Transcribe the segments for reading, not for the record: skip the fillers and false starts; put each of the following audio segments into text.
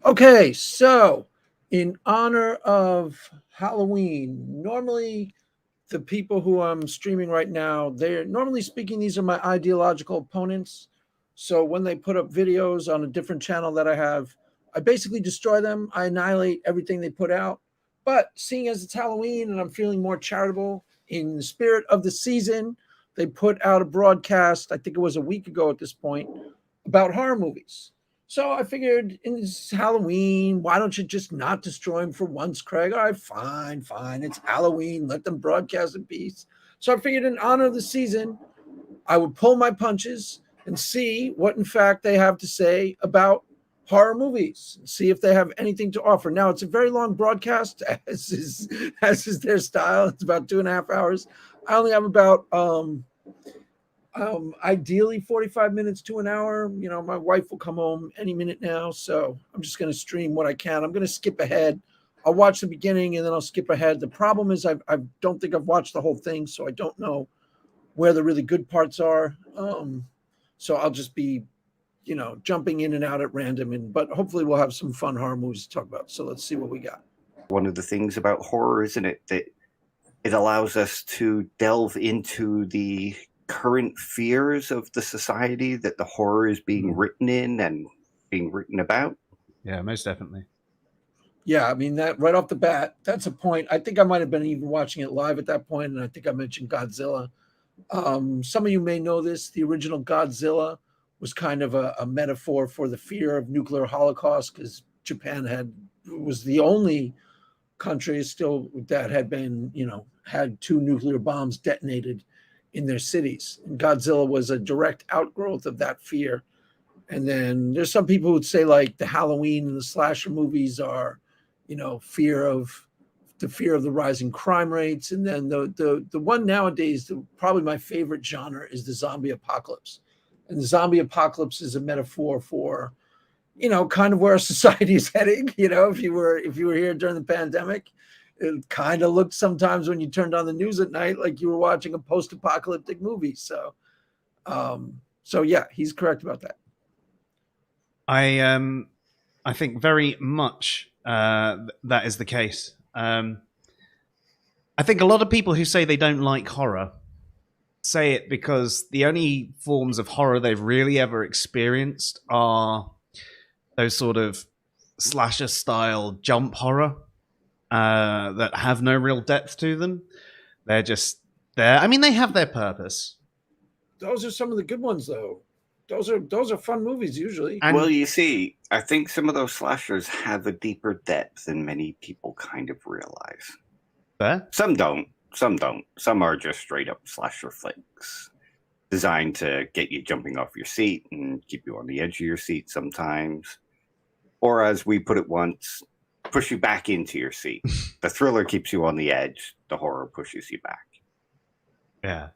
Okay, so in honor of Halloween, normally the people who I'm streaming right now, they're normally speaking, these are my ideological opponents. So when they put up videos on a different channel that I have, I basically destroy them. I annihilate everything they put out. But seeing as it's Halloween and I'm feeling more charitable in the spirit of the season, they put out a broadcast, I think it was a week ago at this point, about horror movies. So I figured it's Halloween. Why don't you just not destroy him for once, Craig? All right, fine, fine. It's Halloween. Let them broadcast in peace. So I figured in honor of the season, I would pull my punches and see what, in fact, they have to say about horror movies, see if they have anything to offer. Now, it's a very long broadcast, as is their style. It's about 2.5 hours. I only have about ideally 45 minutes to an hour. My wife will come home any minute now, so I'm just going to stream what I can. I'm going to skip ahead. I'll watch the beginning and then I'll skip ahead. The problem is I don't think I've watched the whole thing, so I don't know where the really good parts are. So I'll just be jumping in and out at random, but hopefully we'll have some fun horror movies to talk about. So let's see what we got. One of the things about horror, isn't it, that it allows us to delve into the current fears of the society that the horror is being written in and being written about. Yeah, most definitely. Yeah, I mean, that right off the bat, that's a point. I think I might have been even watching it live at that point, and I think I mentioned Godzilla. Some of you may know this. The original Godzilla was kind of a metaphor for the fear of nuclear holocaust, because Japan was the only country still that had been, had 2 nuclear bombs detonated in their cities. And Godzilla was a direct outgrowth of that fear. And then there's some people who would say like the Halloween and the slasher movies are, fear of the rising crime rates. And then the one nowadays, probably my favorite genre is the zombie apocalypse. And the zombie apocalypse is a metaphor for, kind of where our society is heading. If you were here during the pandemic, it kind of looked sometimes when you turned on the news at night like you were watching a post-apocalyptic movie. So yeah, he's correct about that. I think very much that is the case. I think a lot of people who say they don't like horror say it because the only forms of horror they've really ever experienced are those sort of slasher style jump horror that have no real depth to them. They're just there. I mean, they have their purpose. Those are some of the good ones, though. Those are fun movies usually. And well, you see, I think some of those slashers have a deeper depth than many people kind of realize. Fair? Some don't. Some don't. Some are just straight up slasher flicks designed to get you jumping off your seat and keep you on the edge of your seat sometimes. Or as we put it once, push you back into your seat. The thriller keeps you on the edge. The horror pushes you back. Yeah.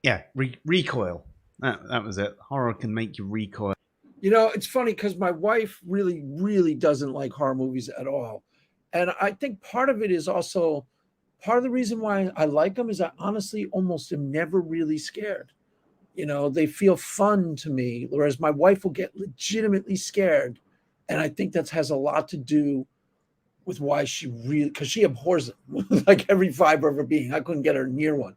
Yeah, recoil. That was it. Horror can make you recoil. It's funny because my wife really, really doesn't like horror movies at all. And I think part of it is also, part of the reason why I like them is I honestly almost am never really scared. They feel fun to me, whereas my wife will get legitimately scared. And I think that has a lot to do with why because she abhors them like every fiber of her being. I couldn't get her near one.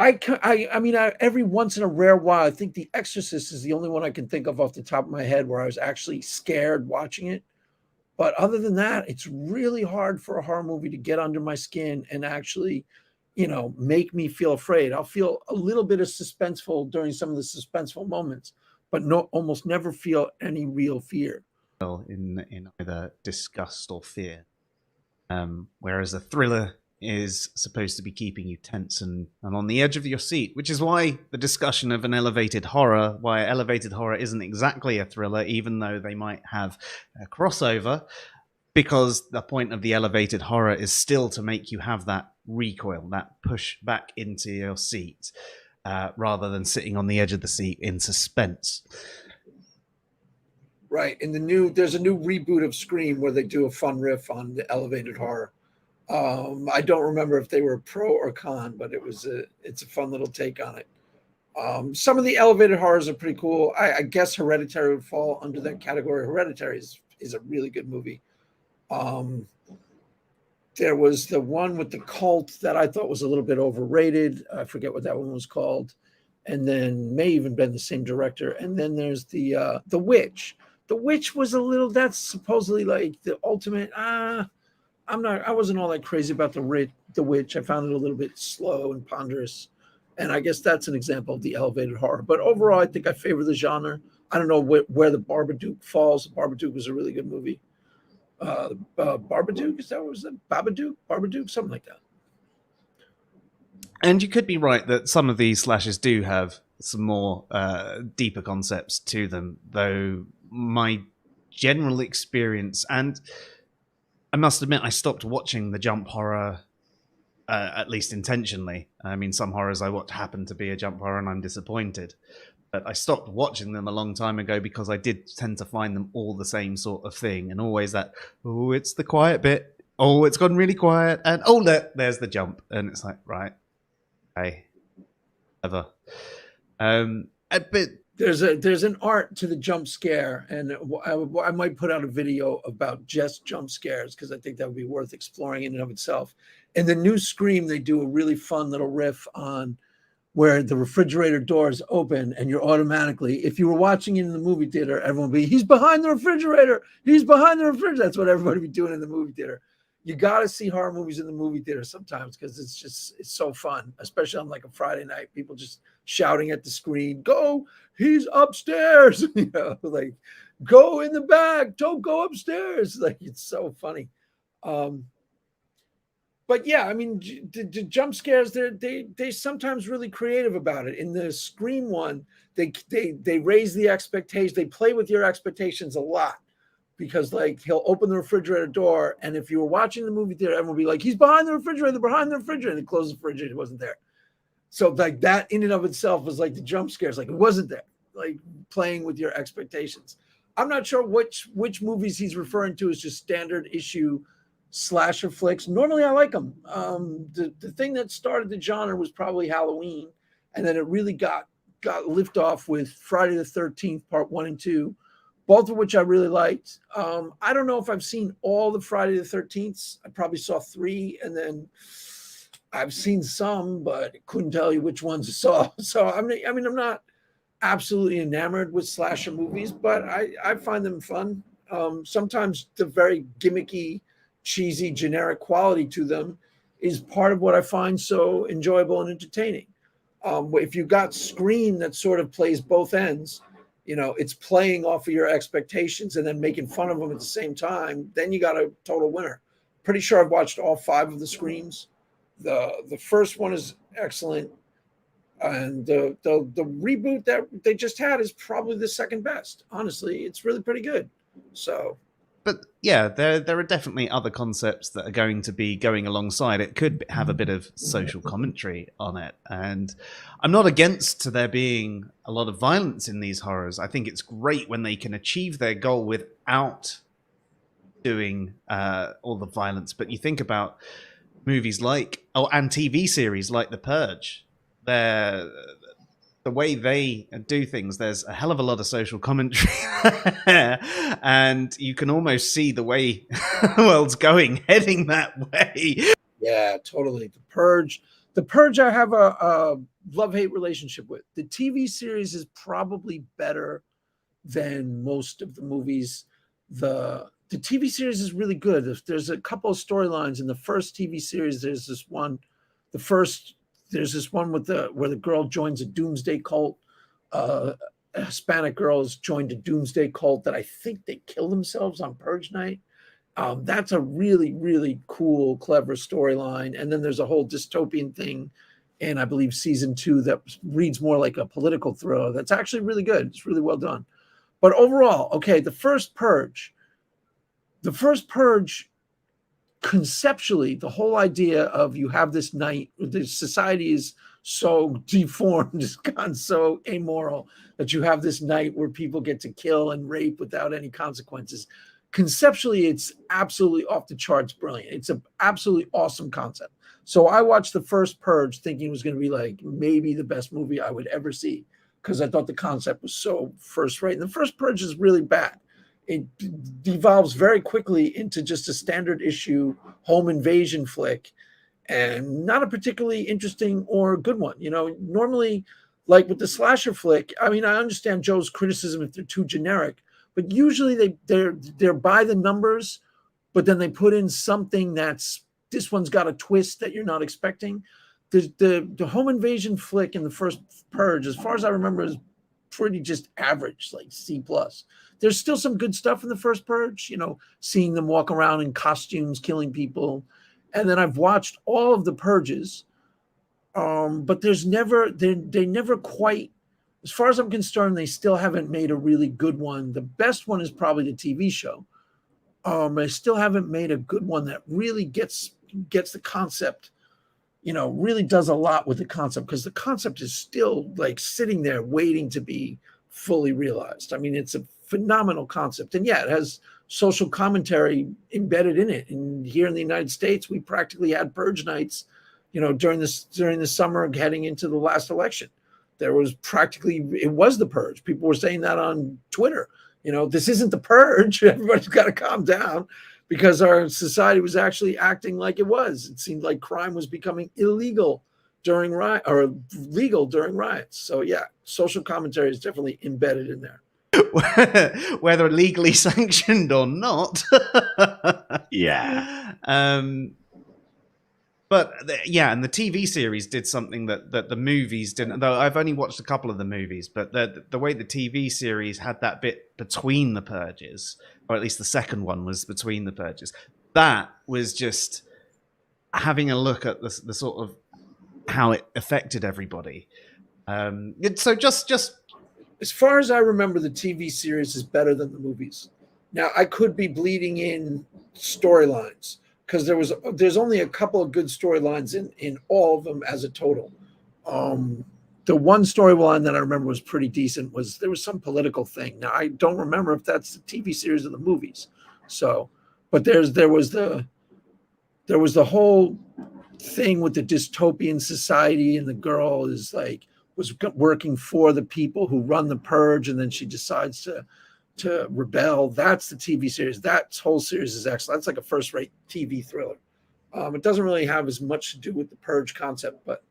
I mean, every once in a rare while, I think The Exorcist is the only one I can think of off the top of my head where I was actually scared watching it. But other than that, it's really hard for a horror movie to get under my skin and actually, make me feel afraid. I'll feel a little bit of suspenseful during some of the suspenseful moments, but almost never feel any real fear. In either disgust or fear. Whereas a thriller is supposed to be keeping you tense and on the edge of your seat, which is why the discussion of why elevated horror isn't exactly a thriller, even though they might have a crossover, because the point of the elevated horror is still to make you have that recoil, that push back into your seat, rather than sitting on the edge of the seat in suspense. Right. There's a new reboot of Scream where they do a fun riff on the elevated horror. I don't remember if they were pro or con, but it's a fun little take on it. Some of the elevated horrors are pretty cool. I guess Hereditary would fall under that category. Hereditary is a really good movie. Um, there was the one with the cult that I thought was a little bit overrated. I forget what that one was called. And then may even been the same director. And then there's the Witch. The Witch was a little. That's supposedly like the ultimate. I wasn't all that crazy about the Witch. I found it a little bit slow and ponderous. And I guess that's an example of the elevated horror. But overall, I think I favor the genre. I don't know where the Babadook falls. Babadook was a really good movie. Babadook, is that what was it? Babadook, something like that. And you could be right that some of these slashes do have some more deeper concepts to them, though my general experience, and I must admit, I stopped watching the jump horror, at least intentionally. I mean, some horrors I watch happen to be a jump horror and I'm disappointed. But I stopped watching them a long time ago because I did tend to find them all the same sort of thing. And always that, oh, it's the quiet bit. Oh, it's gone really quiet. And oh, there's the jump. And it's like, right. Okay. Ever. But there's an art to the jump scare, and I might put out a video about just jump scares because I think that would be worth exploring in and of itself. In the new Scream, they do a really fun little riff on where the refrigerator doors open and you're automatically, if you were watching it in the movie theater, everyone would be, he's behind the refrigerator. He's behind the refrigerator. That's what everybody would be doing in the movie theater. You got to see horror movies in the movie theater sometimes because it's so fun, especially on like a Friday night. People just shouting at the screen, go, he's upstairs. Like, go in the back. Don't go upstairs. Like, it's so funny. But yeah, I mean, the jump scares, they sometimes really creative about it. In the Scream one, they raise the expectations. They play with your expectations a lot because like he'll open the refrigerator door, and if you were watching the movie theater, everyone would be like, he's behind the refrigerator, and he closed the refrigerator, it wasn't there. So like that in and of itself was like the jump scares, like it wasn't there, like playing with your expectations. I'm not sure which movies he's referring to as just standard issue slasher flicks. Normally I like them. The thing that started the genre was probably Halloween, and then it really got lift off with Friday the 13th part 1 and 2, both of which I really liked. I don't know if I've seen all the Friday the 13th. I probably saw 3, and then I've seen some, but couldn't tell you which ones I saw. So I mean I'm not absolutely enamored with slasher movies, but I find them fun. Sometimes the very gimmicky, cheesy, generic quality to them is part of what I find so enjoyable and entertaining. If you got Scream that sort of plays both ends, it's playing off of your expectations and then making fun of them at the same time, then you got a total winner. Pretty sure I've watched all 5 of the Screams. The first one is excellent, and the reboot that they just had is probably the second best. Honestly, it's really pretty good. So, but yeah, there are definitely other concepts that are going to be going alongside. It could have a bit of social commentary on it, and I'm not against there being a lot of violence in these horrors. I think it's great when they can achieve their goal without doing all the violence. But you think about movies and TV series like The Purge, the way they do things, there's a hell of a lot of social commentary and you can almost see the way the world's heading that way. Yeah, totally. The Purge I have a love-hate relationship with. The TV series is probably better than most of the movies. The TV series is really good. There's a couple of storylines in the first TV series. There's this one where the girl joins a doomsday cult. Hispanic girls joined a doomsday cult that I think they kill themselves on Purge night. That's a really, really cool, clever storyline. And then there's a whole dystopian thing in, I believe, season 2 that reads more like a political thriller. That's actually really good. It's really well done. But overall, okay, the first Purge, conceptually, the whole idea of you have this night, the society is so deformed, it's gone so amoral that you have this night where people get to kill and rape without any consequences. Conceptually, it's absolutely off the charts brilliant. It's an absolutely awesome concept. So I watched the first Purge thinking it was going to be like maybe the best movie I would ever see because I thought the concept was so first rate. And the first Purge is really bad. It devolves very quickly into just a standard issue home invasion flick and not a particularly interesting or good one. Normally, like with the slasher flick, I mean, I understand Joe's criticism if they're too generic, but usually they're by the numbers, but then they put in something that's this one's got a twist that you're not expecting. The home invasion flick in the first Purge, as far as I remember, is pretty just average, like C plus. There's still some good stuff in the first Purge, seeing them walk around in costumes, killing people. And then I've watched all of the Purges, but they never quite, as far as I'm concerned, they still haven't made a really good one. The best one is probably the TV show. I still haven't made a good one that really gets the concept, really does a lot with the concept, because the concept is still like sitting there waiting to be fully realized. I mean, it's a phenomenal concept. And yeah, it has social commentary embedded in it. And here in the United States, we practically had purge nights, during the summer heading into the last election. There was it was the purge. People were saying that on Twitter. This isn't the purge. Everybody's got to calm down, because our society was actually acting like it was. It seemed like crime was becoming illegal during legal during riots. So yeah, social commentary is definitely embedded in there. Whether legally sanctioned or not. Yeah. But and the TV series did something that the movies didn't. Though I've only watched a couple of the movies, but the way the TV series had that bit between the purges, or at least the second one was between the purges, that was just having a look at the sort of how it affected everybody. So just as far as I remember, the TV series is better than the movies. Now, I could be bleeding in storylines, because there's only a couple of good storylines in all of them as a total. The one storyline that I remember was pretty decent was there was some political thing. Now, I don't remember if that's the TV series or the movies. So, but there was the whole thing with the dystopian society, and the girl was working for the people who run the purge, and then she decides to rebel. That's the TV series. That whole series is excellent. That's like a first-rate TV thriller. It doesn't really have as much to do with the purge concept, but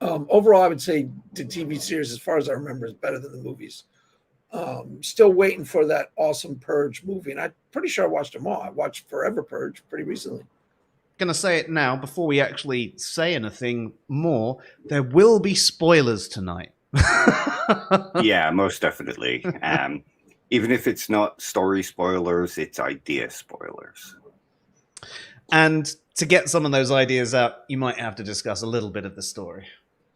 overall, I would say the TV series, as far as I remember, is better than the movies. Still waiting for that awesome Purge movie, and I'm pretty sure I watched them all. I watched Forever Purge pretty recently. Gonna say it now before we actually say anything more. There will be spoilers tonight. Yeah, most definitely. Even if it's not story spoilers, it's idea spoilers. And to get some of those ideas out, you might have to discuss a little bit of the story.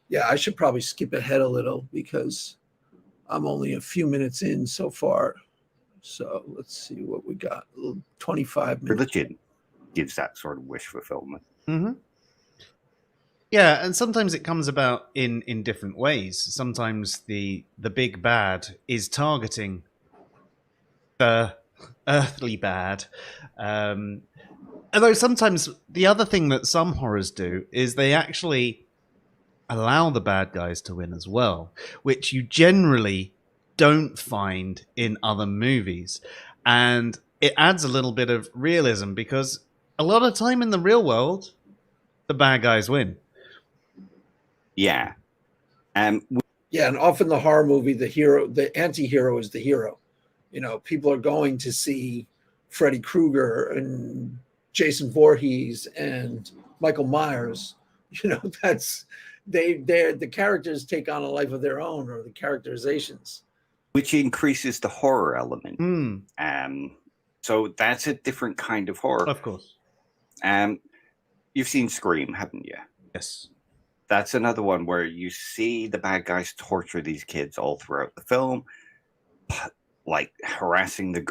Yeah, I should probably skip ahead a little because I'm only a few minutes in so far. So let's see what we got. 25 minutes. Religion gives that sort of wish fulfillment. Mm-hmm. Yeah, and sometimes it comes about in different ways. Sometimes the big bad is targeting the earthly bad. Although sometimes the other thing that some horrors do is they actually allow the bad guys to win as well, which you generally don't find in other movies. And it adds a little bit of realism, because a lot of time in the real world, the bad guys win. Yeah. Yeah, and often the horror movie, the anti-hero is the hero. People are going to see Freddy Krueger and Jason Voorhees and Michael Myers. That's the characters take on a life of their own, or the characterizations, which increases the horror element. So that's a different kind of horror. Of course. You've seen Scream, haven't you? Yes. That's another one where you see the bad guys torture these kids all throughout the film, like harassing the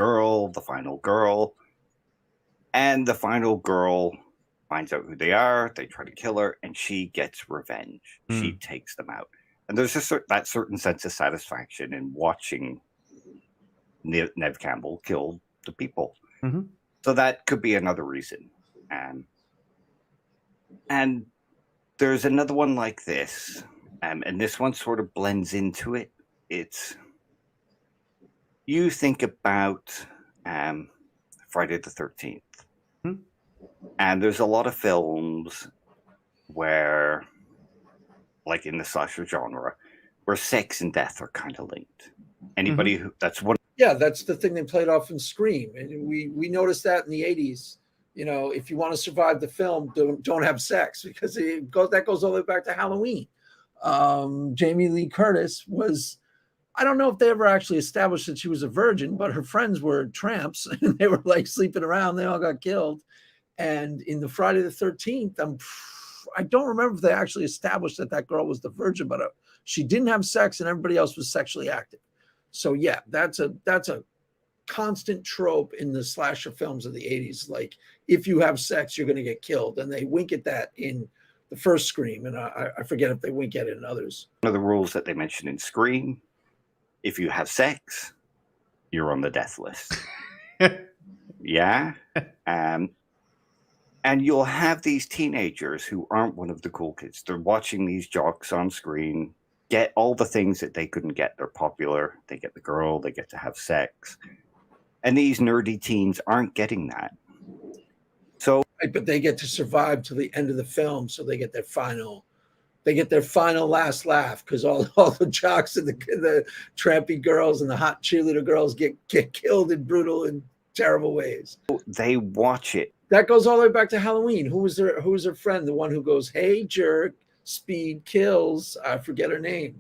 final girl, and the final girl finds out who they are. They try to kill her, and she gets revenge. She takes them out. And there's that certain sense of satisfaction in watching Nev Campbell kill the people. Mm-hmm. So that could be another reason. And there's another one like this, and this one sort of blends into it. It's, you think about Friday the 13th, and there's a lot of films where, like in the slasher genre, where sex and death are kind of linked. Anybody who, that's one. Yeah, that's the thing they played off in Scream, and we noticed that in the '80s. You know, if you want to survive the film, don't have sex, because that goes all the way back to Halloween. Jamie Lee Curtis was, I don't know if they ever actually established that she was a virgin, but her friends were tramps and they were like sleeping around. They all got killed. And in the Friday the 13th, I don't remember if they actually established that that girl was the virgin, but she didn't have sex and everybody else was sexually active. So yeah, that's a constant trope in the slasher films of the 80s. Like, if you have sex, you're going to get killed. And they wink at that in the first Scream. And I forget if they wink at it in others. One of the rules that they mentioned in Scream, if you have sex, you're on the death list. Yeah. And you'll have these teenagers who aren't one of the cool kids. They're watching these jocks on screen get all the things that they couldn't get. They're popular. They get the girl. They get to have sex. And these nerdy teens aren't getting that. So, but they get to survive to the end of the film, so they get their final last laugh, because all the jocks and the trampy girls and the hot cheerleader girls get killed in brutal and terrible ways. They watch it. That goes all the way back to Halloween. Who was her friend? The one who goes, "Hey jerk, speed kills." I forget her name.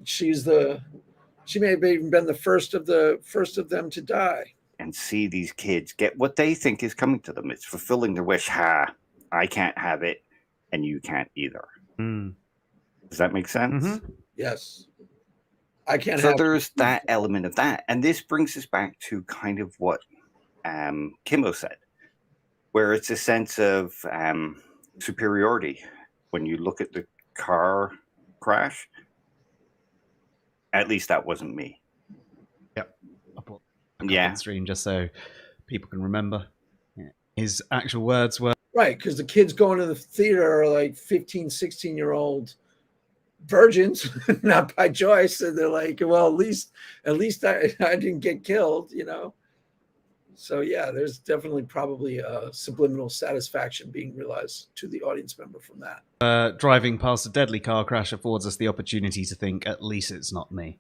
She may have even been the first of them to die. And see these kids get what they think is coming to them. It's fulfilling their wish. Ha! I can't have it, and you can't either. Does that make sense? Mm-hmm. Yes. I can't. So there's that element of that, and this brings us back to kind of what Kimbo said, where it's a sense of superiority. When you look at the car crash, at least that wasn't me. Yep. On stream just so people can remember. Yeah. His actual words were, right, because the kids going to the theater are like 15, 16-year-old virgins, not by choice, and they're like, well, at least I didn't get killed, you know. So yeah, there's definitely probably a subliminal satisfaction being realized to the audience member from that. Driving past a deadly car crash affords us the opportunity to think, at least it's not me.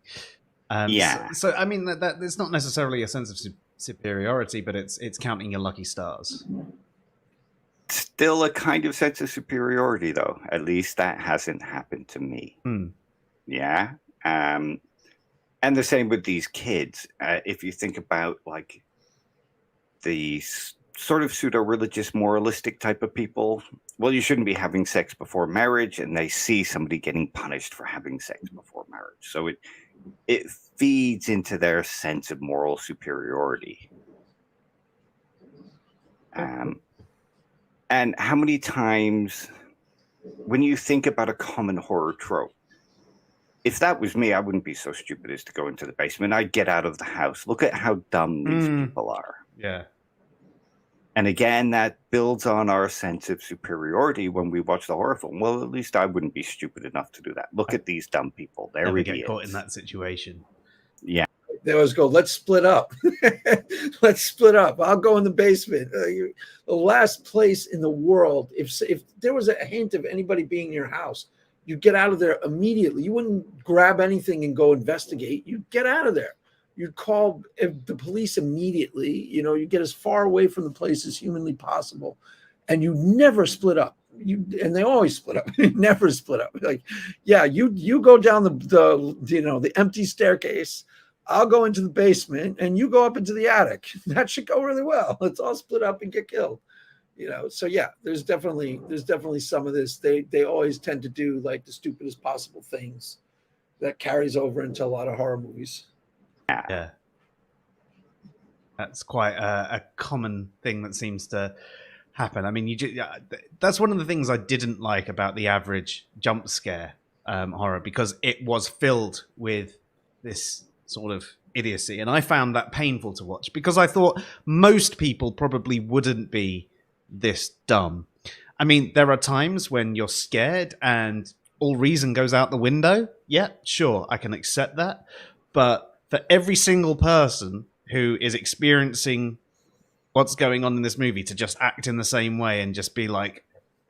Yeah. So I mean, that it's not necessarily a sense of superiority, but it's counting your lucky stars. Still a kind of sense of superiority, though. At least that hasn't happened to me. Yeah. And the same with these kids. If you think about like the sort of pseudo-religious, moralistic type of people, well, you shouldn't be having sex before marriage, and they see somebody getting punished for having sex before marriage. So it feeds into their sense of moral superiority. And how many times, when you think about a common horror trope, if that was me, I wouldn't be so stupid as to go into the basement. I'd get out of the house. Look at how dumb these people are. Yeah. And again, that builds on our sense of superiority when we watch the horror film. Well, at least I wouldn't be stupid enough to do that. Look at these dumb people. They're Never idiots. Get caught in that situation. Yeah. They always go, let's split up. Let's split up. I'll go in the basement. The last place in the world, if there was a hint of anybody being in your house, you'd get out of there immediately. You wouldn't grab anything and go investigate. You'd get out of there. You'd call the police immediately. You know, you get as far away from the place as humanly possible, and you never split up. And they always split up. You never split up. Like, yeah, you go down the empty staircase. I'll go into the basement, and you go up into the attic. That should go really well. Let's all split up and get killed. You know, so yeah, there's definitely some of this. They always tend to do like the stupidest possible things that carries over into a lot of horror movies. Yeah, that's quite a common thing that seems to happen. I mean, that's one of the things I didn't like about the average jump scare horror, because it was filled with this sort of idiocy, and I found that painful to watch, because I thought most people probably wouldn't be this dumb. I mean, there are times when you're scared and all reason goes out the window. Yeah, sure, I can accept that. But for every single person who is experiencing what's going on in this movie to just act in the same way and just be like,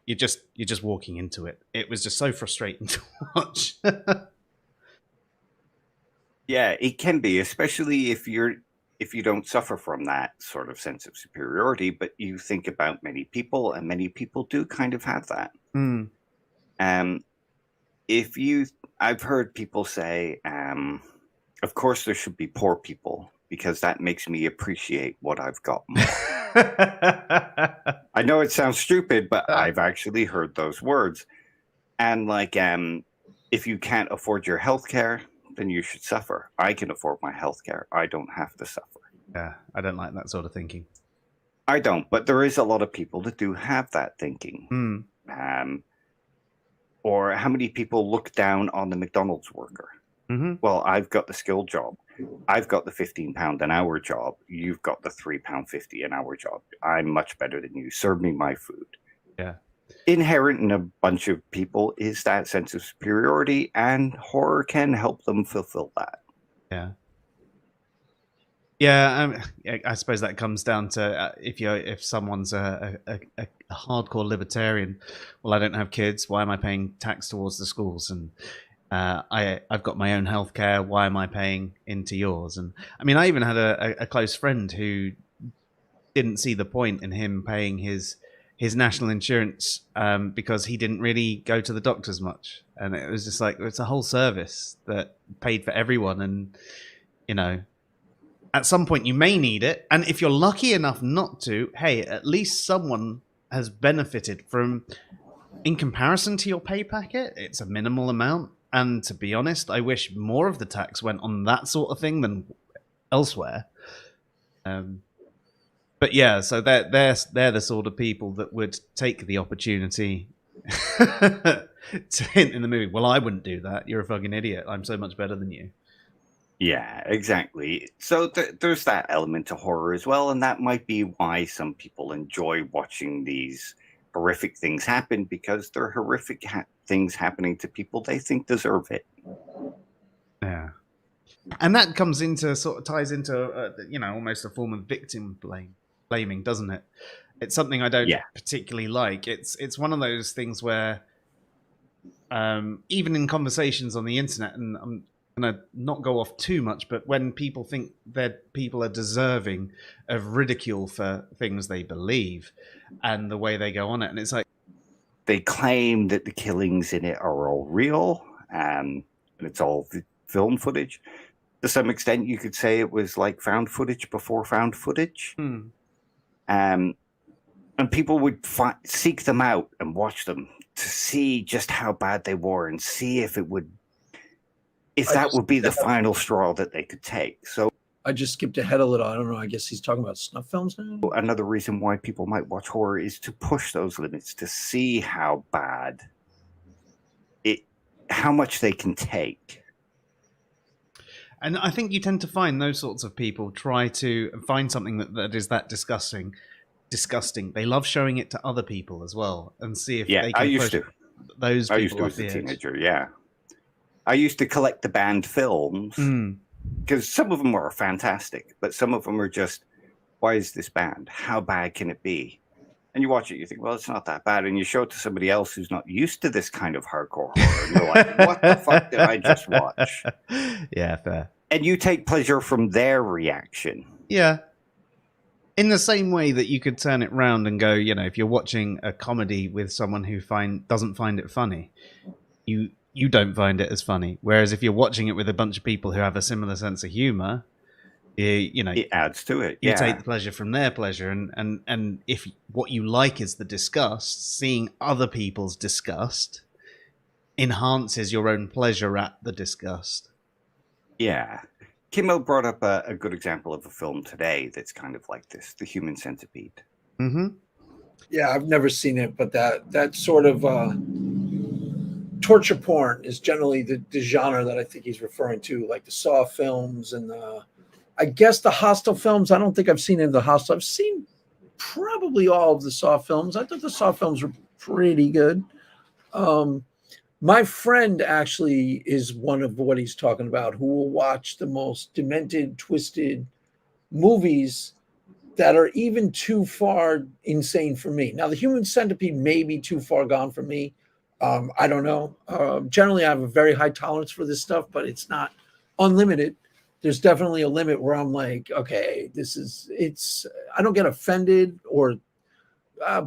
you're just walking into it. It was just so frustrating to watch. Yeah, it can be, especially if you don't suffer from that sort of sense of superiority, but you think about many people, and many people do kind of have that. Mm. I've heard people say, of course there should be poor people because that makes me appreciate what I've got more. I know it sounds stupid, but I've actually heard those words. And like, if you can't afford your health care, then you should suffer. I can afford my health care. I don't have to suffer. Yeah, I don't like that sort of thinking. I don't, but there is a lot of people that do have that thinking. Mm. Or how many people look down on the McDonald's worker? Mm-hmm. Well, I've got the skilled job. I've got the £15 an hour job. You've got the £3.50 an hour job. I'm much better than you. Serve me my food. Yeah. Inherent in a bunch of people is that sense of superiority, and horror can help them fulfill that. Yeah. Yeah, I suppose that comes down to if someone's a hardcore libertarian. Well, I don't have kids. Why am I paying tax towards the schools? And I've got my own healthcare. Why am I paying into yours? And I mean, I even had a close friend who didn't see the point in him paying his national insurance because he didn't really go to the doctors much, and it was just like, it's a whole service that paid for everyone, and you know. At some point, you may need it. And if you're lucky enough not to, hey, at least someone has benefited from, in comparison to your pay packet, it's a minimal amount. And to be honest, I wish more of the tax went on that sort of thing than elsewhere. But yeah, so they're the sort of people that would take the opportunity to hint in the movie, well, I wouldn't do that. You're a fucking idiot. I'm so much better than you. Yeah, exactly. So there's that element to horror as well, and that might be why some people enjoy watching these horrific things happen, because they're horrific things happening to people they think deserve it. Yeah, and that ties into almost a form of victim blaming, doesn't it? It's something I don't particularly like. It's one of those things where, even in conversations on the internet, and I'm gonna not go off too much, but when people think that people are deserving of ridicule for things they believe and the way they go on it, and it's like they claim that the killings in it are all real, and it's all film footage. To some extent, you could say it was like found footage before found footage. And people would seek them out and watch them to see just how bad they were and see if that would be the final straw that they could take. So I just skipped ahead a little. I don't know. I guess he's talking about snuff films now. Another reason why people might watch horror is to push those limits, to see how bad how much they can take. And I think you tend to find those sorts of people try to find something that is that disgusting. They love showing it to other people as well, and see if they can push those people. I used to as a teenager. Yeah, I used to collect the banned films because some of them are fantastic, but some of them are just, why is this banned? How bad can it be? And you watch it, you think, well, it's not that bad. And you show it to somebody else who's not used to this kind of hardcore horror. And they're like, what the fuck did I just watch? Yeah, fair. And you take pleasure from their reaction. Yeah. In the same way that you could turn it round and go, if you're watching a comedy with someone who doesn't find it funny, you don't find it as funny. Whereas if you're watching it with a bunch of people who have a similar sense of humor, it adds to it. You take the pleasure from their pleasure, and if what you like is the disgust, seeing other people's disgust enhances your own pleasure at the disgust. Yeah. Kimmo brought up a good example of a film today that's kind of like this, The Human Centipede. Mm-hmm. Yeah, I've never seen it, but that sort of torture porn is generally the genre that I think he's referring to, like the Saw films and I guess the Hostel films. I don't think I've seen any of the Hostel. I've seen probably all of the Saw films. I thought the Saw films were pretty good. My friend actually is one of what he's talking about, who will watch the most demented, twisted movies that are even too far insane for me. Now, the Human Centipede may be too far gone for me. I don't know. Generally, I have a very high tolerance for this stuff, but it's not unlimited. There's definitely a limit where I'm like, okay, it's. I don't get offended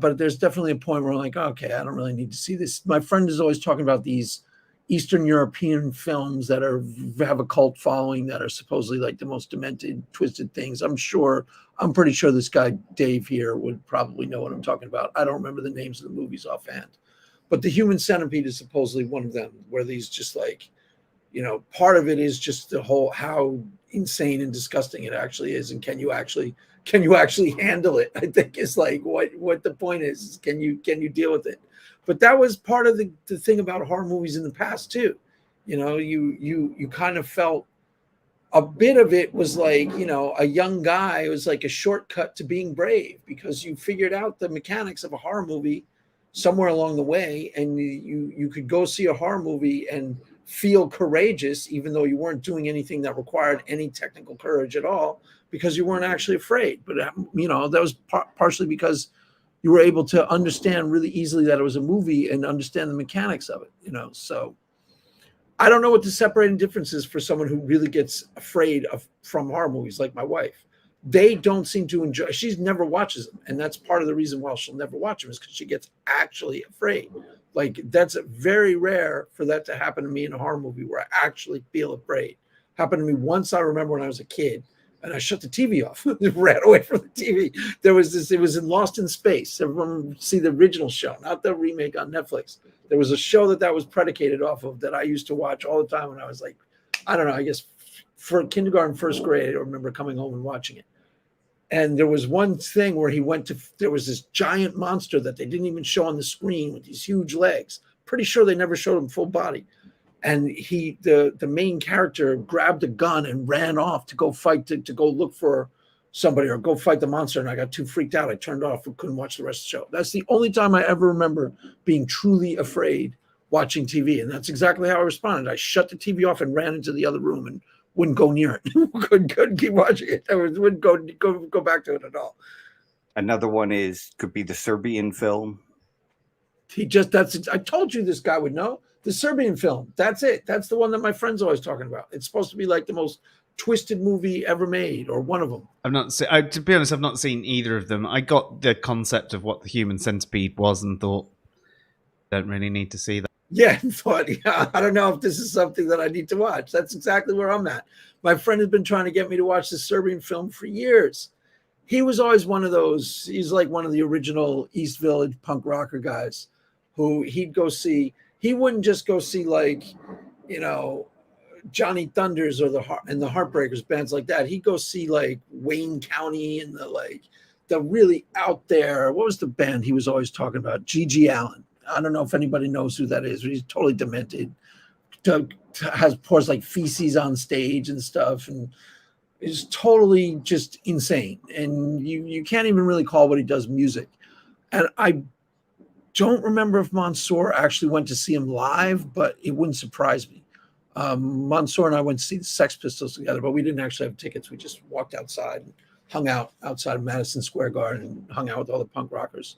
but there's definitely a point where I'm like, okay, I don't really need to see this. My friend is always talking about these Eastern European films that have a cult following that are supposedly like the most demented, twisted things. I'm pretty sure this guy Dave here would probably know what I'm talking about. I don't remember the names of the movies offhand, but the Human Centipede is supposedly one of them, where these just like, part of it is just the whole how insane and disgusting it actually is, and can you actually handle it? I think is like what the point is. Can you deal with it? But that was part of the thing about horror movies in the past too. You kind of felt a bit of it was like, a young guy. It was like a shortcut to being brave because you figured out the mechanics of a horror movie somewhere along the way, and you could go see a horror movie and feel courageous, even though you weren't doing anything that required any technical courage at all, because you weren't actually afraid. But that was partially because you were able to understand really easily that it was a movie and understand the mechanics of it. So I don't know what the separating difference is for someone who really gets afraid from horror movies, like my wife. They don't seem to enjoy. She never watches them, and that's part of the reason why she'll never watch them is because she gets actually afraid. Like that's very rare for that to happen to me in a horror movie where I actually feel afraid. Happened to me once. I remember when I was a kid, and I shut the TV off. Ran away from the TV. There was this. It was in Lost in Space. Everyone see the original show, not the remake on Netflix. There was a show that was predicated off of that I used to watch all the time when I was like, I don't know, I guess for kindergarten, first grade. I remember coming home and watching it. And there was one thing where there was this giant monster that they didn't even show on the screen with these huge legs. Pretty sure they never showed him full body. And the main character grabbed a gun and ran off to go fight, to go look for somebody or go fight the monster. And I got too freaked out. I turned off and couldn't watch the rest of the show. That's the only time I ever remember being truly afraid watching TV. And that's exactly how I responded. I shut the TV off and ran into the other room and wouldn't go near it. couldn't keep watching it. I wouldn't go back to it at all. Another one could be the Serbian film. I told you this guy would know. The Serbian film. That's it. That's the one that my friend's always talking about. It's supposed to be like the most twisted movie ever made, or one of them. To be honest, I've not seen either of them. I got the concept of what the Human Centipede was and thought, don't really need to see that. Yeah, but I don't know if this is something that I need to watch. That's exactly where I'm at. My friend has been trying to get me to watch the Serbian film for years. He was always one of those. He's like one of the original East Village punk rocker guys who he'd go see. He wouldn't just go see like, Johnny Thunders or the Heartbreakers, bands like that. He'd go see like Wayne County and the really out there. What was the band he was always talking about? G.G. Allen. I don't know if anybody knows who that is, but he's totally demented. Pours like feces on stage and stuff, and is totally just insane. And you can't even really call what he does music. And I don't remember if Mansoor actually went to see him live, but it wouldn't surprise me. Mansoor and I went to see the Sex Pistols together, but we didn't actually have tickets. We just walked outside and hung out outside of Madison Square Garden and hung out with all the punk rockers.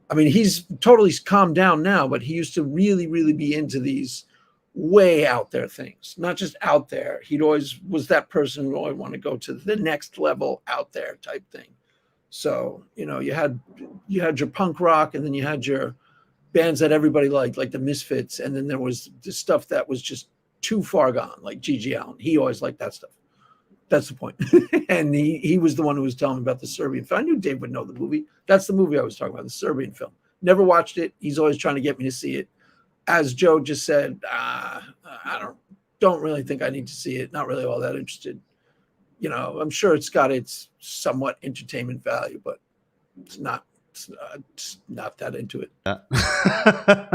I mean, he's totally calmed down now, but he used to really, really be into these way out there things. Not just out there. He'd always was that person who always wanted to go to the next level out there type thing. So, you had your punk rock, and then you had your bands that everybody liked, like the Misfits, and then there was the stuff that was just too far gone, like G.G. Allen. He always liked that stuff. That's the point. And he was the one who was telling me about the Serbian film. I knew Dave would know the movie. That's the movie I was talking about, the Serbian film. Never watched it. He's always trying to get me to see it. As Joe just said, I don't really think I need to see it. Not really all that interested. I'm sure it's got its somewhat entertainment value, but it's not that into it.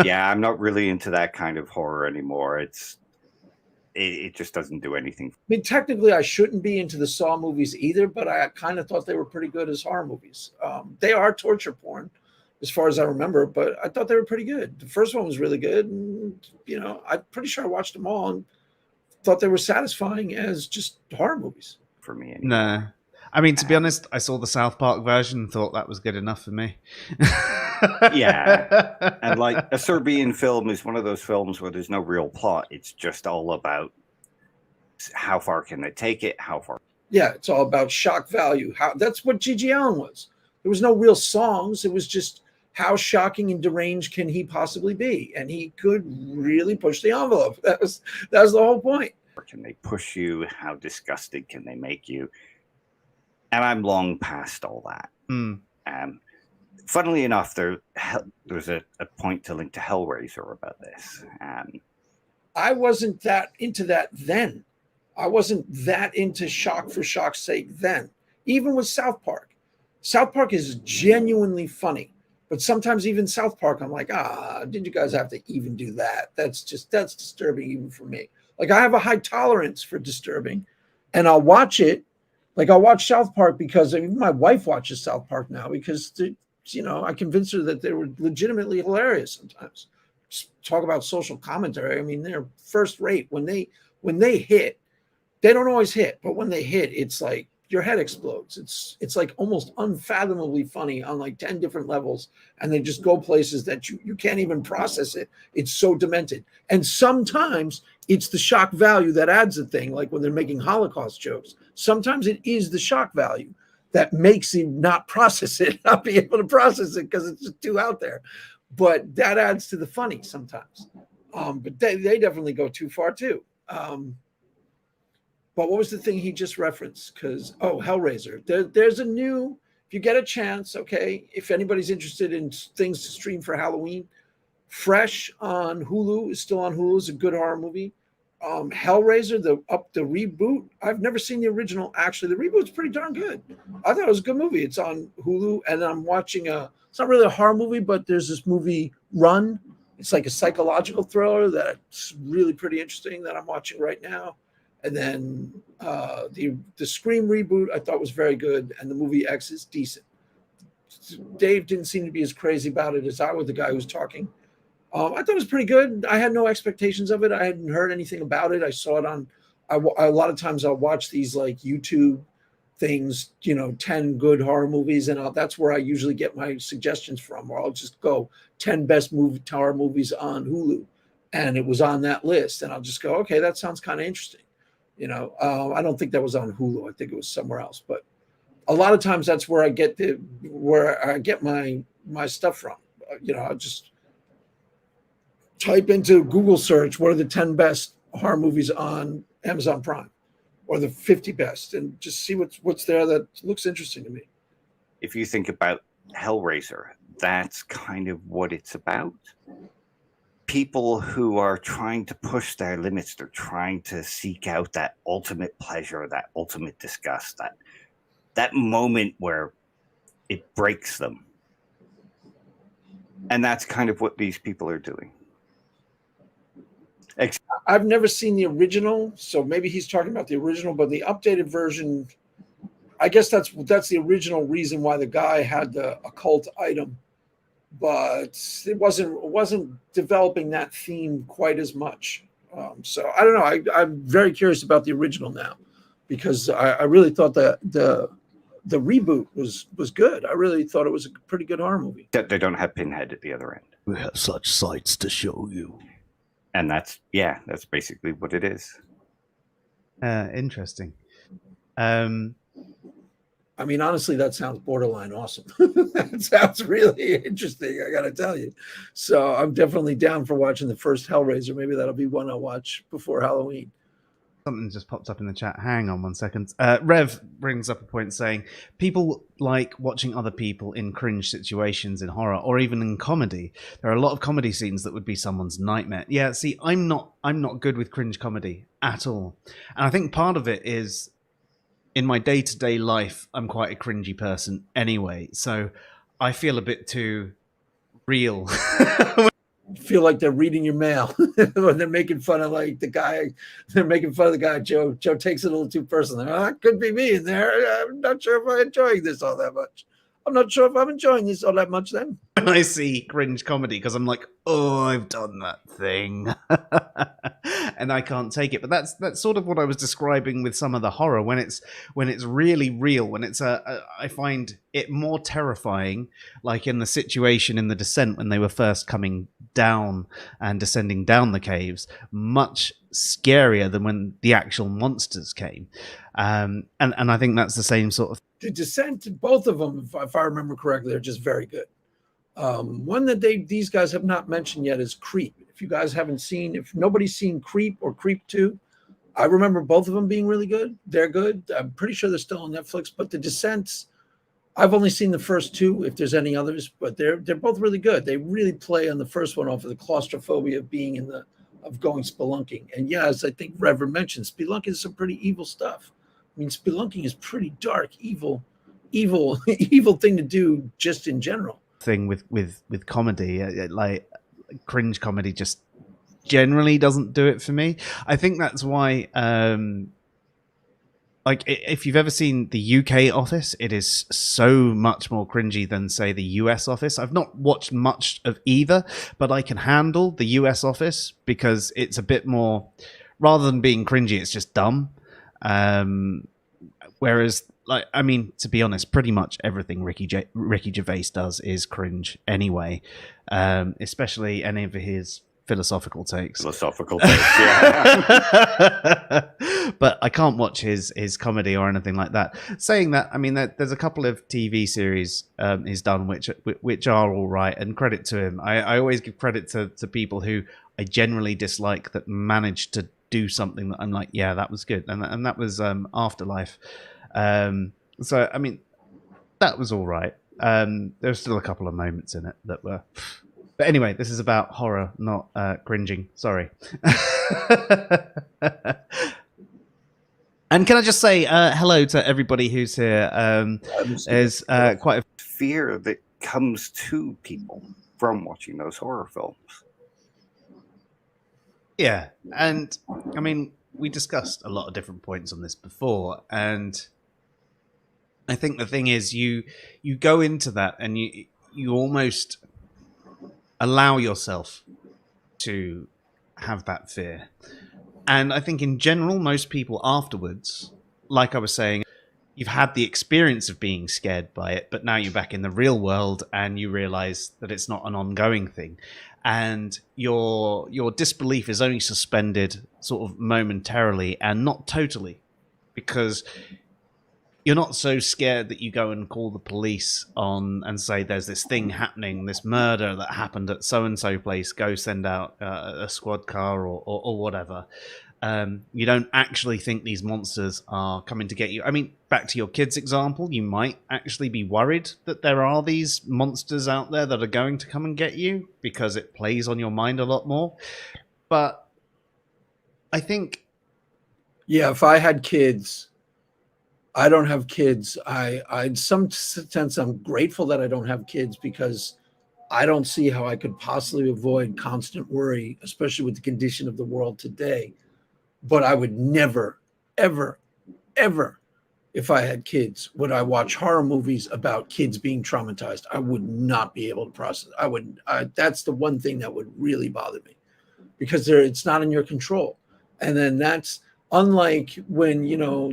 Yeah, I'm not really into that kind of horror anymore. It just doesn't do anything. I mean, technically, I shouldn't be into the Saw movies either, but I kind of thought they were pretty good as horror movies. They are torture porn. as far as I remember, but I thought they were pretty good. The first one was really good, and I'm pretty sure I watched them all and thought they were satisfying as just horror movies. For me, anyway. Nah. I mean, to be honest, I saw the South Park version and thought that was good enough for me. Yeah. And like a Serbian film is one of those films where there's no real plot. It's just all about how far can they take it, how far. Yeah, it's all about shock value. That's what Gigi Allen was. There was no real songs. It was just how shocking and deranged can he possibly be, and he could really push the envelope. That was the whole point. Can they push you? How disgusted can they make you? And I'm long past all that. Funnily enough, there's a point to link to Hellraiser about this. I wasn't that into that then. I wasn't that into shock for shock's sake then. Even with South Park. South Park is genuinely funny. But sometimes even South Park, I'm like, did you guys have to even do that? That's disturbing even for me. Like, I have a high tolerance for disturbing, and I'll watch it. Like, I'll watch South Park because even my wife watches South Park now because, I convinced her that they were legitimately hilarious sometimes. Just talk about social commentary. I mean, they're first rate. When they hit, they don't always hit, but when they hit, it's like your head explodes. It's like almost unfathomably funny on like 10 different levels, and they just go places that you can't even process it. It's so demented. And sometimes it's the shock value that adds a thing, like when they're making Holocaust jokes. Sometimes it is the shock value that makes you not process it, not be able to process it because it's just too out there. But that adds to the funny sometimes. But they definitely go too far too. But what was the thing he just referenced? Hellraiser. There's a new, if you get a chance, okay, if anybody's interested in things to stream for Halloween, Fresh on Hulu is still on Hulu. It's a good horror movie. Hellraiser, the reboot. I've never seen the original. Actually, the reboot's pretty darn good. I thought it was a good movie. It's on Hulu, and I'm watching it's not really a horror movie, but there's this movie, Run. It's like a psychological thriller that's really pretty interesting that I'm watching right now. And then the Scream reboot I thought was very good, and the movie X is decent. Dave didn't seem to be as crazy about it as I was, the guy who was talking. I thought it was pretty good. I had no expectations of it. I hadn't heard anything about it. I saw it on. A lot of times I'll watch these like YouTube things, 10 good horror movies, and that's where I usually get my suggestions from. Or I'll just go 10 best horror movies on Hulu, and it was on that list, and I'll just go, okay, that sounds kind of interesting. I don't think that was on Hulu. I think it was somewhere else. But a lot of times that's where I get my stuff from. I'll just type into Google search, what are the 10 best horror movies on Amazon Prime, or the 50 best, and just see what's there that looks interesting to me. If you think about Hellraiser, that's kind of what it's about. People who are trying to push their limits, they're trying to seek out that ultimate pleasure, that ultimate disgust, that moment where it breaks them. And that's kind of what these people are doing. I've never seen the original, so maybe he's talking about the original, but the updated version, I guess that's the original reason why the guy had the occult item, but it wasn't developing that theme quite as much. So I don't know. I'm very curious about the original now, because I really thought that the reboot was good. I really thought it was a pretty good horror movie. They don't have Pinhead at the other end. We have such sights to show you. And that's basically what it is. Interesting. I mean, honestly, that sounds borderline awesome. That sounds really interesting, I got to tell you. So I'm definitely down for watching the first Hellraiser. Maybe that'll be one I'll watch before Halloween. Something just popped up in the chat. Hang on 1 second. Rev brings up a point saying people like watching other people in cringe situations in horror or even in comedy. There are a lot of comedy scenes that would be someone's nightmare. Yeah, see, I'm not good with cringe comedy at all. And I think part of it is in my day-to-day life, I'm quite a cringy person anyway. So I feel a bit too real. Feel like they're reading your mail when they're making fun of like the guy. They're making fun of the guy. Joe takes it a little too personally. It could be me in there. I'm not sure if I'm enjoying this all that much. I'm not sure if I'm enjoying this all that much then. when I see cringe comedy because I'm like, oh, I've done that thing, and I can't take it. But that's sort of what I was describing with some of the horror when it's really real, when it's I find it more terrifying, like in the situation in The Descent when they were first coming down and descending down the caves, much scarier than when the actual monsters came. And I think that's the same sort of. The Descent, both of them, if I remember correctly, are just very good. One that these guys have not mentioned yet is Creep. If you guys haven't seen, if nobody's seen Creep or Creep 2, I remember both of them being really good. They're good. I'm pretty sure they're still on Netflix, but The Descents, I've only seen the first two, if there's any others, but they're both really good. They really play on the first one off of the claustrophobia of being of going spelunking. And yeah, as I think Reverend mentioned, spelunking is some pretty evil stuff. I mean, spelunking is pretty dark, evil thing to do just in general. Thing with comedy, like cringe comedy just generally doesn't do it for me. I think that's why like if you've ever seen the UK Office, it is so much more cringy than say the US Office. I've not watched much of either, but I can handle the US Office because it's a bit more, rather than being cringy, it's just dumb. Whereas, like, I mean, to be honest, pretty much everything Ricky Gervais does is cringe anyway, especially any of his philosophical takes. Yeah. But I can't watch his comedy or anything like that. Saying that, I mean, there's a couple of TV series he's done which are all right, and credit to him. I always give credit to people who I generally dislike that managed to do something that I'm like, yeah, that was good, and that was Afterlife. So I mean, that was all right. There's still a couple of moments in it that were, but anyway, this is about horror, not cringing. Sorry. And can I just say hello to everybody who's here? There's quite a fear that comes to people from watching those horror films. Yeah, and I mean, we discussed a lot of different points on this before, and I think the thing is, you go into that and you almost allow yourself to have that fear. And I think in general, most people afterwards, like I was saying, you've had the experience of being scared by it, but now you're back in the real world and you realize that it's not an ongoing thing. And your disbelief is only suspended sort of momentarily and not totally, because you're not so scared that you go and call the police on and say there's this thing happening, this murder that happened at so-and-so place, go send out a squad car or whatever. You don't actually think these monsters are coming to get you. I mean, back to your kids' example, you might actually be worried that there are these monsters out there that are going to come and get you because it plays on your mind a lot more. But I think... Yeah, if I had kids... I don't have kids. In some sense, I'm grateful that I don't have kids because I don't see how I could possibly avoid constant worry, especially with the condition of the world today. But I would never, ever, ever, if I had kids, would I watch horror movies about kids being traumatized. I would not be able to process. That's the one thing that would really bother me because it's not in your control. And then that's, unlike when,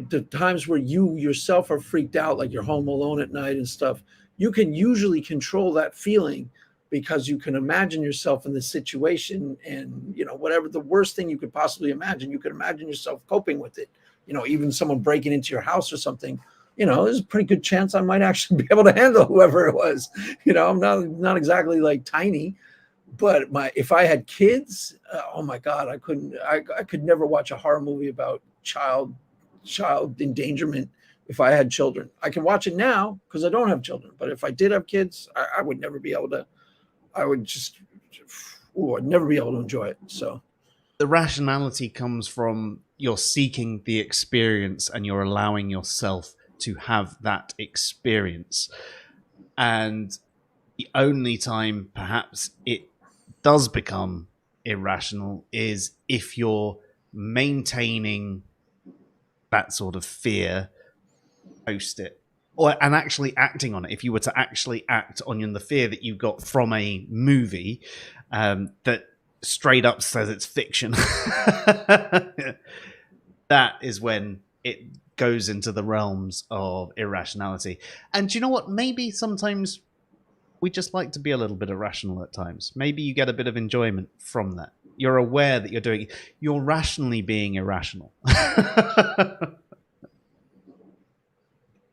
the times where you yourself are freaked out, like you're home alone at night and stuff, you can usually control that feeling because you can imagine yourself in the situation and, whatever the worst thing you could possibly imagine, you can imagine yourself coping with it. Even someone breaking into your house or something, there's a pretty good chance I might actually be able to handle whoever it was. I'm not exactly like tiny. But if I had kids, oh my God, I could never watch a horror movie about child endangerment if I had children. I can watch it now because I don't have children. But if I did have kids, I would never be able to. I'd never be able to enjoy it. So the rationality comes from you're seeking the experience and you're allowing yourself to have that experience. And the only time perhaps it does become irrational is if you're maintaining that sort of fear post it. and actually acting on it. If you were to actually act on the fear that you got from a movie that straight up says it's fiction, that is when it goes into the realms of irrationality. And do you know what? Maybe sometimes we just like to be a little bit irrational at times. Maybe you get a bit of enjoyment from that. You're aware that you're rationally being irrational.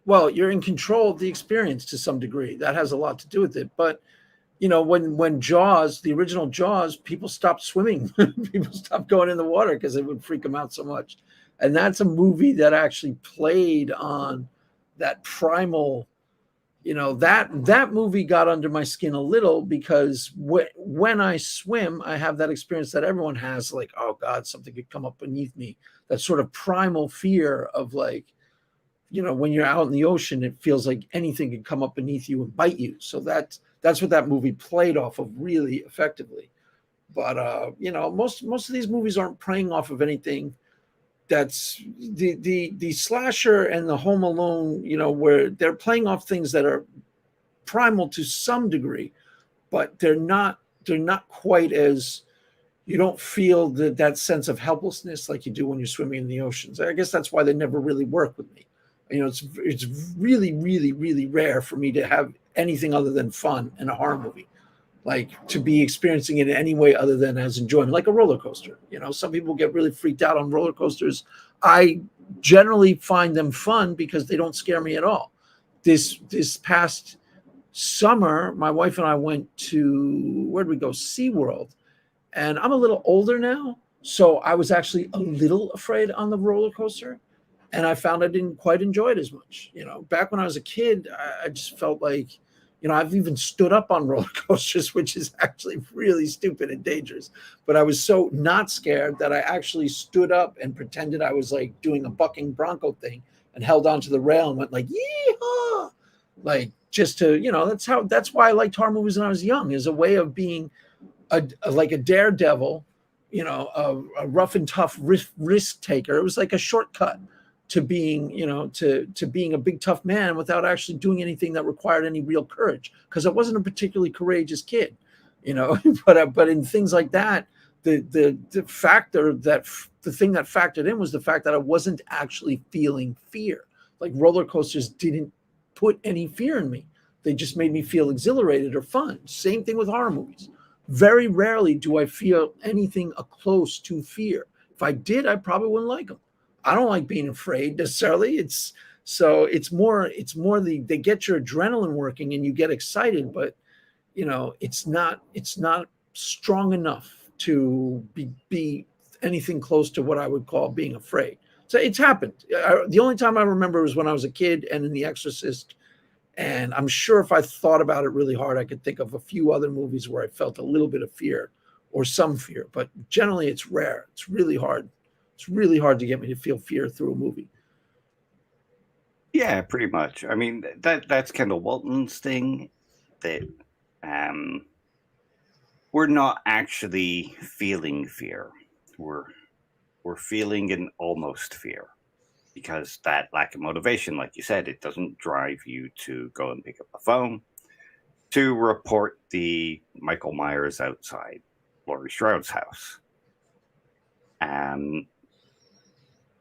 Well, you're in control of the experience to some degree. That has a lot to do with it. But when Jaws, the original Jaws, people stopped swimming, people stopped going in the water because it would freak them out so much. And that's a movie that actually played on that primal. That movie got under my skin a little because when I swim, I have that experience that everyone has, like, oh God, something could come up beneath me. That sort of primal fear of, like, when you're out in the ocean, it feels like anything could come up beneath you and bite you. So that's what that movie played off of really effectively. But most of these movies aren't playing off of anything. That's the slasher and the Home Alone, where they're playing off things that are primal to some degree, but they're not quite as, you don't feel that sense of helplessness like you do when you're swimming in the oceans. I guess that's why they never really work with me. It's really, really, really rare for me to have anything other than fun in a horror movie, like to be experiencing it in any way other than as enjoyment, like a roller coaster. Some people get really freaked out on roller coasters. I generally find them fun because they don't scare me at all. This past summer, my wife and I went to, where'd we go? SeaWorld. And I'm a little older now, so I was actually a little afraid on the roller coaster. And I found I didn't quite enjoy it as much. Back when I was a kid, I just felt like, I've even stood up on roller coasters, which is actually really stupid and dangerous. But I was so not scared that I actually stood up and pretended I was like doing a bucking bronco thing and held onto the rail and went like, yeehaw! Like, just to, that's why I liked horror movies when I was young, as a way of being like a daredevil, a rough and tough risk taker. It was like a shortcut to being, to being a big tough man without actually doing anything that required any real courage. Because I wasn't a particularly courageous kid, but in things like that, the thing that factored in was the fact that I wasn't actually feeling fear. Like, roller coasters didn't put any fear in me. They just made me feel exhilarated or fun. Same thing with horror movies. Very rarely do I feel anything close to fear. If I did, I probably wouldn't like them. I don't like being afraid necessarily. It's more they get your adrenaline working and you get excited, but it's not strong enough to be anything close to what I would call being afraid. So it's happened. The only time I remember was when I was a kid and in The Exorcist. And I'm sure if I thought about it really hard, I could think of a few other movies where I felt a little bit of fear or some fear, but generally it's rare. It's really hard. It's really hard to get me to feel fear through a movie. Yeah, pretty much. I mean, that's Kendall Walton's thing, that we're not actually feeling fear. We're feeling an almost fear, because that lack of motivation, like you said, it doesn't drive you to go and pick up the phone to report the Michael Myers outside Laurie Strode's house.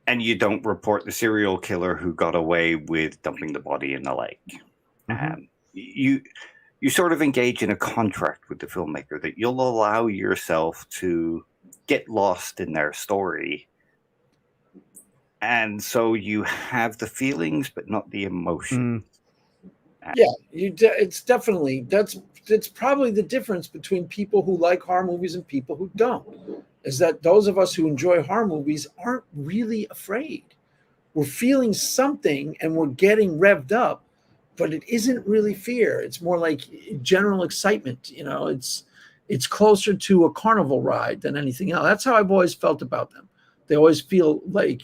And you don't report the serial killer who got away with dumping the body in the lake. Mm-hmm. You sort of engage in a contract with the filmmaker that you'll allow yourself to get lost in their story. And so you have the feelings, but not the emotion. Yeah, it's definitely, that's probably the difference between people who like horror movies and people who don't, is that those of us who enjoy horror movies aren't really afraid. We're feeling something and we're getting revved up, but it isn't really fear. It's more like general excitement. It's closer to a carnival ride than anything else. That's how I've always felt about them. They always feel like,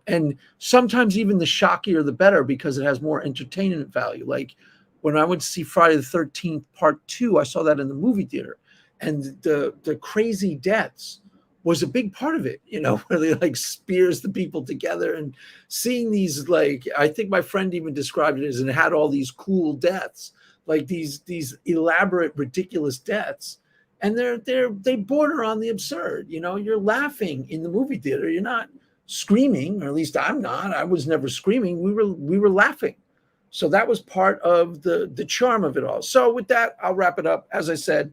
and sometimes even the shockier the better, because it has more entertainment value. Like when I went to see Friday the 13th Part 2, I saw that in the movie theater, and the crazy deaths was a big part of it, where they like spears the people together and seeing these, like, I think my friend even described it as, and it had all these cool deaths, like these elaborate, ridiculous deaths. And they border on the absurd. You're laughing in the movie theater. You're not screaming, or at least I'm not. I was never screaming. We were laughing. So that was part of the charm of it all. So with that, I'll wrap it up. As I said,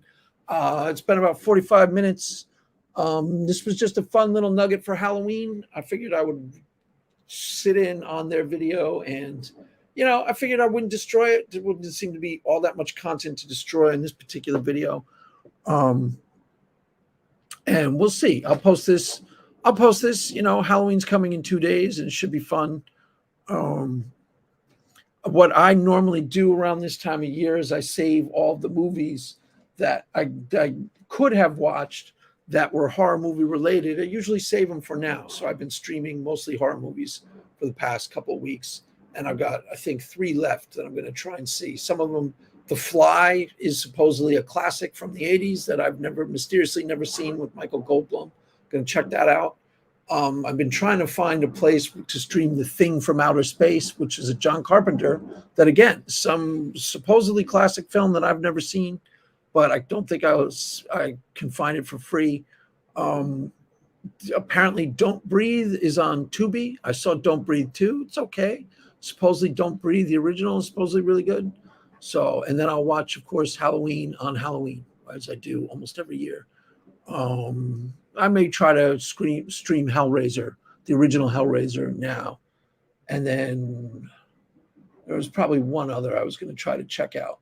it's been about 45 minutes. This was just a fun little nugget for Halloween. I figured I would sit in on their video, and I figured I wouldn't destroy it. There wouldn't seem to be all that much content to destroy in this particular video. And we'll see. I'll post this. Halloween's coming in 2 days, and it should be fun. What I normally do around this time of year is I save all the movies that I could have watched that were horror movie related. I usually save them for now. So I've been streaming mostly horror movies for the past couple of weeks, and I've got, I think, 3 left that I'm going to try and see. Some of them, The Fly is supposedly a classic from the 80s that I've mysteriously never seen, with Michael Goldblum. Going to check that out. I've been trying to find a place to stream The Thing from Outer Space, which is a John Carpenter, that, again, some supposedly classic film that I've never seen, but I don't think I can find it for free. Apparently Don't Breathe is on Tubi. I saw Don't Breathe 2. It's okay. Supposedly Don't Breathe, the original, is supposedly really good. So, and then I'll watch, of course, Halloween on Halloween, as I do almost every year. I may try to stream Hellraiser, the original Hellraiser, now. And then there was probably one other I was going to try to check out.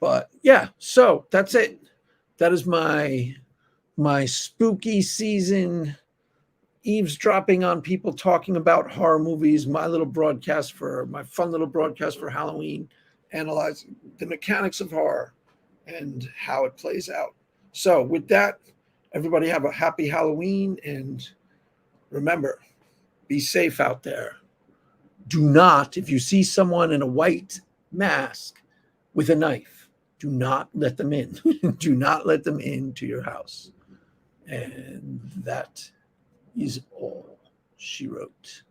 But yeah, so that's it. That is my spooky season, eavesdropping on people talking about horror movies, my fun little broadcast for Halloween, analyzing the mechanics of horror and how it plays out. So with that, everybody have a happy Halloween, and remember, be safe out there. Do not, if you see someone in a white mask with a knife, do not let them in. Do not let them into your house. And that is all she wrote.